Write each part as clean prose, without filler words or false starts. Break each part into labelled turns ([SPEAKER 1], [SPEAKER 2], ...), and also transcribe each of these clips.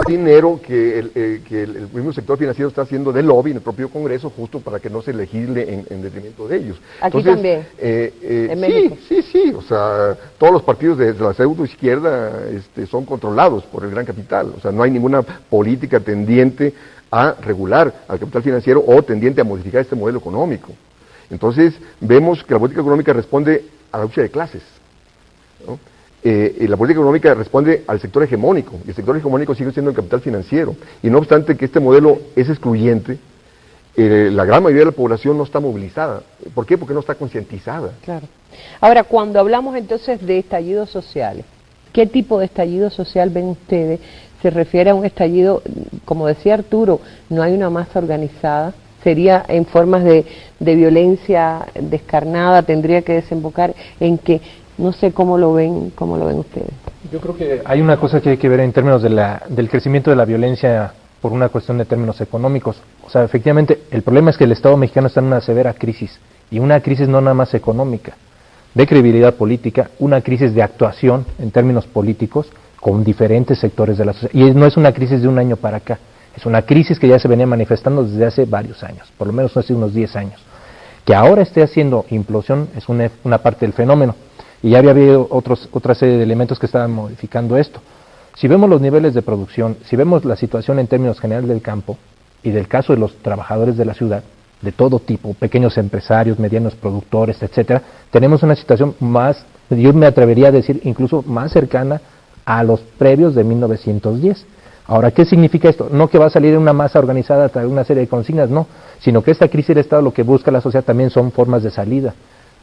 [SPEAKER 1] dinero que el mismo sector financiero está haciendo de lobby en el propio Congreso justo para que no se legisle en detrimento de ellos.
[SPEAKER 2] Aquí
[SPEAKER 1] entonces,
[SPEAKER 2] también, en México.
[SPEAKER 1] Sí, o sea, todos los partidos de la pseudo izquierda son controlados por el gran capital, o sea, no hay ninguna política tendiente a regular al capital financiero o tendiente a modificar este modelo económico. Entonces, vemos que la política económica responde a la lucha de clases, ¿no? La política económica responde al sector hegemónico, y el sector hegemónico sigue siendo el capital financiero, y no obstante que este modelo es excluyente, la gran mayoría de la población no está movilizada. ¿Por qué? Porque no está concientizada.
[SPEAKER 2] Claro. Ahora, cuando hablamos entonces de estallidos sociales, ¿qué tipo de estallido social ven ustedes? ¿Se refiere a un estallido, como decía Arturo, no hay una masa organizada? ¿Sería en formas de violencia descarnada? ¿Tendría que desembocar en que, no sé cómo lo ven ustedes?
[SPEAKER 3] Yo creo que hay una cosa que hay que ver en términos del crecimiento de la violencia por una cuestión de términos económicos. O sea, efectivamente, el problema es que el Estado mexicano está en una severa crisis, y una crisis no nada más económica, de credibilidad política, una crisis de actuación en términos políticos con diferentes sectores de la sociedad. Y no es una crisis de un año para acá, es una crisis que ya se venía manifestando desde hace varios años, por lo menos hace unos 10 años. Que ahora esté haciendo implosión es una parte del fenómeno, y ya había habido otra serie de elementos que estaban modificando esto. Si vemos los niveles de producción, si vemos la situación en términos generales del campo, y del caso de los trabajadores de la ciudad, de todo tipo, pequeños empresarios, medianos productores, etcétera, tenemos una situación más, yo me atrevería a decir, incluso más cercana a los previos de 1910. Ahora, ¿qué significa esto? No que va a salir una masa organizada a través de una serie de consignas, no, sino que esta crisis del Estado lo que busca la sociedad también son formas de salida.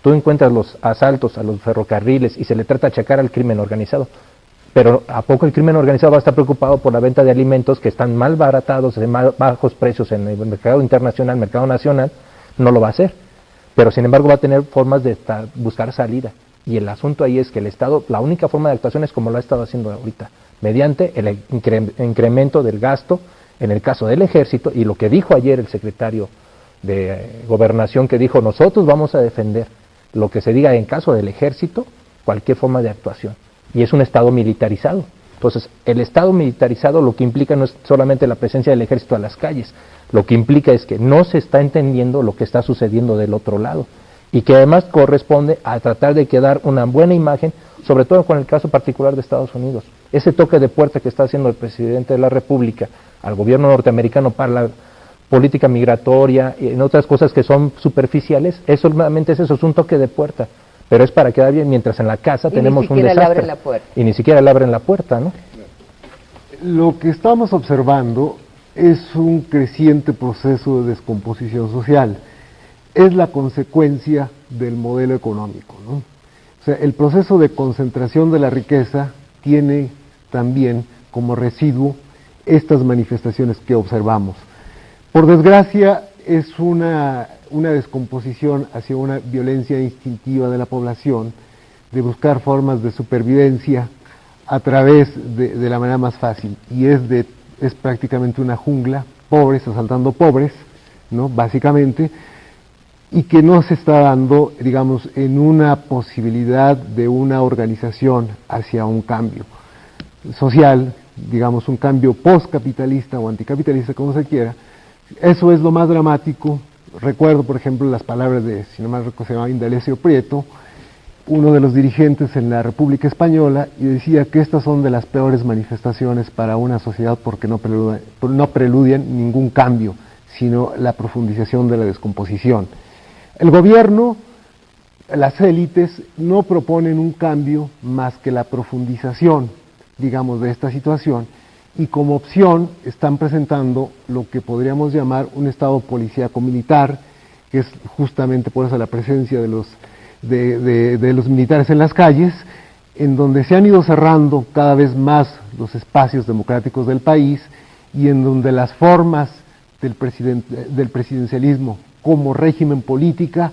[SPEAKER 3] Tú encuentras los asaltos a los ferrocarriles y se le trata de achacar al crimen organizado, pero ¿a poco el crimen organizado va a estar preocupado por la venta de alimentos que están mal baratados, de bajos precios en el mercado internacional, mercado nacional? No lo va a hacer, pero sin embargo va a tener formas de buscar salida. Y el asunto ahí es que el Estado, la única forma de actuación es como lo ha estado haciendo ahorita, mediante el incremento del gasto, en el caso del Ejército, y lo que dijo ayer el secretario de Gobernación, que dijo, nosotros vamos a defender lo que se diga en caso del Ejército, cualquier forma de actuación. Y es un Estado militarizado. Entonces, el Estado militarizado lo que implica no es solamente la presencia del Ejército a las calles, lo que implica es que no se está entendiendo lo que está sucediendo del otro lado, y que además corresponde a tratar de quedar una buena imagen, sobre todo con el caso particular de Estados Unidos. Ese toque de puerta que está haciendo el presidente de la República al gobierno norteamericano para la política migratoria y en otras cosas que son superficiales, eso solamente es eso, es un toque de puerta, pero es para quedar bien, mientras en la casa tenemos un desastre. Y ni siquiera le abren la puerta, ¿no?
[SPEAKER 4] Lo que estamos observando es un creciente proceso de descomposición social. Es la consecuencia del modelo económico, ¿no? O sea, el proceso de concentración de la riqueza tiene también como residuo estas manifestaciones que observamos. Por desgracia, es una descomposición hacia una violencia instintiva de la población, de buscar formas de supervivencia a través de la manera más fácil, y es prácticamente una jungla, pobres asaltando pobres, ¿no? Básicamente, y que no se está dando, digamos, en una posibilidad de una organización hacia un cambio social, digamos, un cambio postcapitalista o anticapitalista, como se quiera. Eso es lo más dramático. Recuerdo, por ejemplo, las palabras de, si no me recuerdo, se llamaba Indalecio Prieto, uno de los dirigentes en la República Española, y decía que estas son de las peores manifestaciones para una sociedad porque no preludian ningún cambio, sino la profundización de la descomposición. El gobierno, las élites, no proponen un cambio más que la profundización, digamos, de esta situación, y como opción están presentando lo que podríamos llamar un estado policíaco militar, que es justamente por eso la presencia de los militares en las calles, en donde se han ido cerrando cada vez más los espacios democráticos del país, y en donde las formas del presidencialismo como régimen política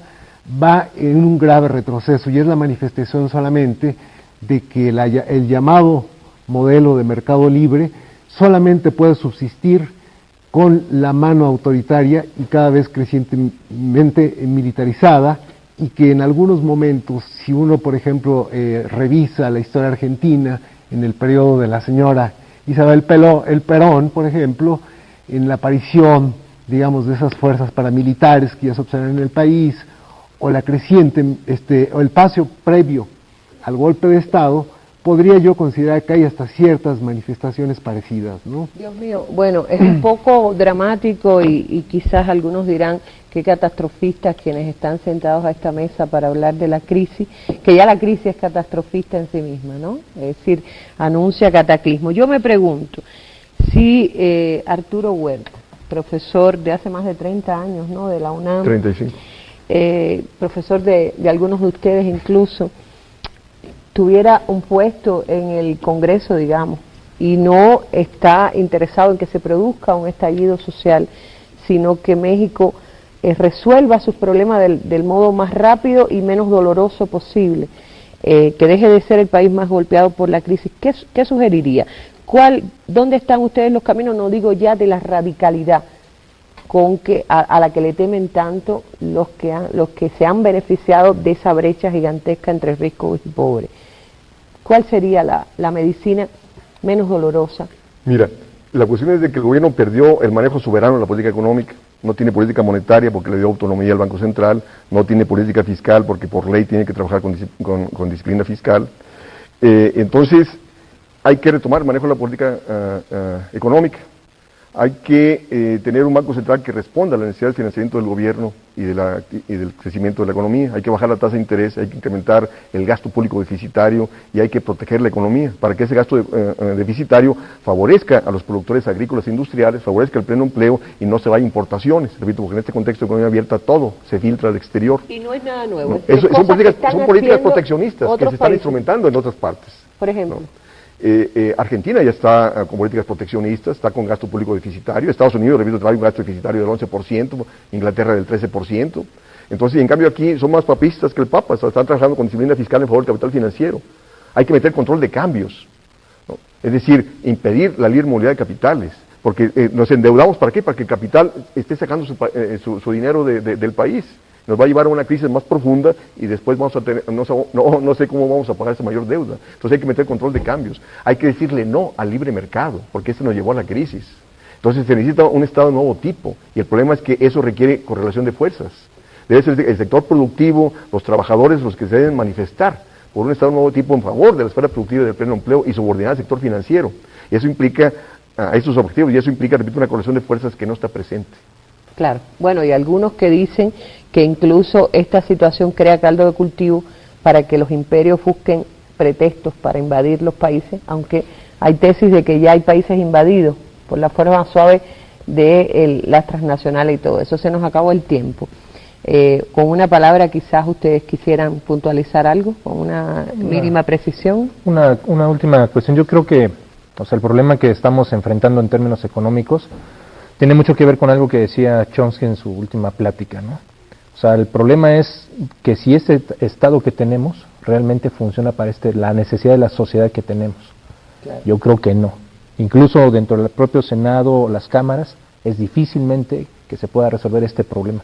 [SPEAKER 4] va en un grave retroceso, y es la manifestación solamente de que el llamado modelo de mercado libre solamente puede subsistir con la mano autoritaria y cada vez crecientemente militarizada, y que en algunos momentos, si uno por ejemplo revisa la historia argentina en el periodo de la señora Isabel Perón, por ejemplo, en la aparición, digamos, de esas fuerzas paramilitares que ya se observan en el país, o la creciente, o el paso previo al golpe de Estado, podría yo considerar que hay hasta ciertas manifestaciones parecidas, ¿no?
[SPEAKER 2] Dios mío, bueno, es un poco dramático y quizás algunos dirán que catastrofistas quienes están sentados a esta mesa para hablar de la crisis, que ya la crisis es catastrofista en sí misma, ¿no? Es decir, anuncia cataclismo. Yo me pregunto si Arturo Huerta, profesor de hace más de 30 años, ¿no?, de la UNAM,
[SPEAKER 1] 35.
[SPEAKER 2] Profesor de algunos de ustedes incluso, tuviera un puesto en el Congreso, digamos, y no está interesado en que se produzca un estallido social, sino que México resuelva sus problemas del modo más rápido y menos doloroso posible, que deje de ser el país más golpeado por la crisis, ¿qué sugeriría? ¿Dónde están ustedes los caminos? No digo ya de la radicalidad con que a la que le temen tanto los que se han beneficiado de esa brecha gigantesca entre ricos y pobres. ¿Cuál sería la medicina menos dolorosa?
[SPEAKER 1] Mira, la cuestión es de que el gobierno perdió el manejo soberano de la política económica, no tiene política monetaria porque le dio autonomía al Banco Central, no tiene política fiscal porque por ley tiene que trabajar con disciplina fiscal. Entonces, hay que retomar el manejo de la política económica. Hay que tener un Banco Central que responda a la necesidad del financiamiento del gobierno y del crecimiento de la economía. Hay que bajar la tasa de interés, hay que incrementar el gasto público deficitario y hay que proteger la economía para que ese gasto deficitario favorezca a los productores agrícolas e industriales, favorezca el pleno empleo y no se vaya a importaciones. Repito, porque en este contexto de economía abierta todo se filtra al exterior.
[SPEAKER 2] Y no es nada nuevo.
[SPEAKER 1] No, son políticas proteccionistas que se están instrumentando en otras partes.
[SPEAKER 2] Por ejemplo.
[SPEAKER 1] ¿No? Argentina ya está con políticas proteccionistas, está con gasto público deficitario, Estados Unidos, repito, trae un gasto deficitario del 11%, Inglaterra del 13%, entonces en cambio aquí son más papistas que el Papa, están trabajando con disciplina fiscal en favor del capital financiero. Hay que meter control de cambios, ¿no? Es decir, impedir la libre movilidad de capitales, porque nos endeudamos ¿para qué? Para que el capital esté sacando su dinero del país. Nos va a llevar a una crisis más profunda y después vamos a tener, no sé cómo vamos a pagar esa mayor deuda. Entonces hay que meter control de cambios, hay que decirle no al libre mercado, porque ese nos llevó a la crisis. Entonces se necesita un Estado de nuevo tipo, y el problema es que eso requiere correlación de fuerzas. Debe ser el sector productivo, los trabajadores los que se deben manifestar por un Estado de nuevo tipo en favor de la esfera productiva y del pleno empleo y subordinar al sector financiero. Y eso implica a esos objetivos, y eso implica, repito, una correlación de fuerzas que no está presente.
[SPEAKER 2] Claro, bueno, y algunos que dicen que incluso esta situación crea caldo de cultivo para que los imperios busquen pretextos para invadir los países, aunque hay tesis de que ya hay países invadidos por la forma suave de las transnacionales y todo eso. Se nos acabó el tiempo. Con una palabra quizás ustedes quisieran puntualizar algo, con una mínima precisión.
[SPEAKER 3] Una última cuestión. Yo creo que el problema que estamos enfrentando en términos económicos tiene mucho que ver con algo que decía Chomsky en su última plática, ¿no? O sea, el problema es que si ese Estado que tenemos realmente funciona para la necesidad de la sociedad que tenemos. Claro. Yo creo que no. Incluso dentro del propio Senado o las cámaras es difícilmente que se pueda resolver este problema.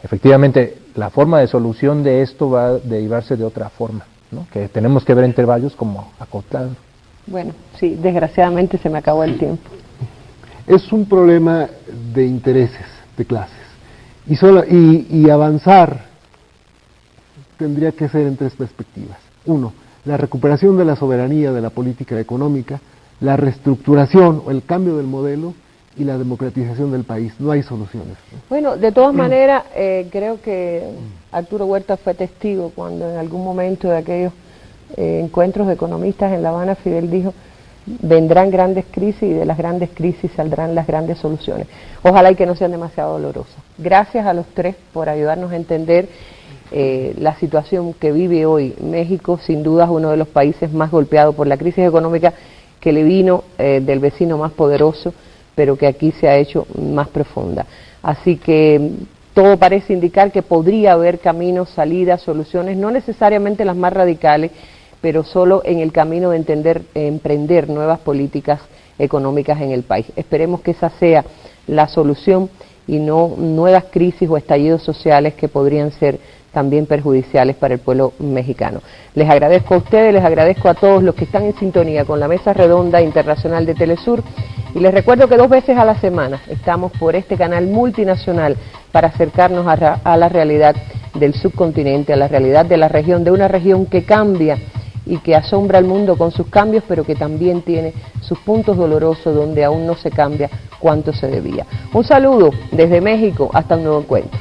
[SPEAKER 3] Efectivamente, la forma de solución de esto va a derivarse de otra forma, ¿no? Que tenemos que ver entre varios como acotado.
[SPEAKER 2] Bueno, sí, desgraciadamente se me acabó el tiempo.
[SPEAKER 4] Es un problema de intereses, de clases. Y avanzar tendría que ser en tres perspectivas. Uno, la recuperación de la soberanía de la política económica, la reestructuración o el cambio del modelo y la democratización del país. No hay soluciones.
[SPEAKER 2] Bueno, de todas maneras, creo que Arturo Huerta fue testigo cuando en algún momento de aquellos encuentros de economistas en La Habana, Fidel dijo: vendrán grandes crisis y de las grandes crisis saldrán las grandes soluciones. Ojalá y que no sean demasiado dolorosas. Gracias a los tres por ayudarnos a entender la situación que vive hoy México. Sin duda es uno de los países más golpeados por la crisis económica que le vino del vecino más poderoso, pero que aquí se ha hecho más profunda. Así que todo parece indicar que podría haber caminos, salidas, soluciones, no necesariamente las más radicales, pero solo en el camino de emprender nuevas políticas económicas en el país. Esperemos que esa sea la solución y no nuevas crisis o estallidos sociales que podrían ser también perjudiciales para el pueblo mexicano. Les agradezco a ustedes, les agradezco a todos los que están en sintonía con la Mesa Redonda Internacional de Telesur, y les recuerdo que 2 veces a la semana estamos por este canal multinacional para acercarnos a la realidad del subcontinente, a la realidad de la región, de una región que cambia y que asombra al mundo con sus cambios, pero que también tiene sus puntos dolorosos donde aún no se cambia cuanto se debía. Un saludo desde México, hasta un nuevo encuentro.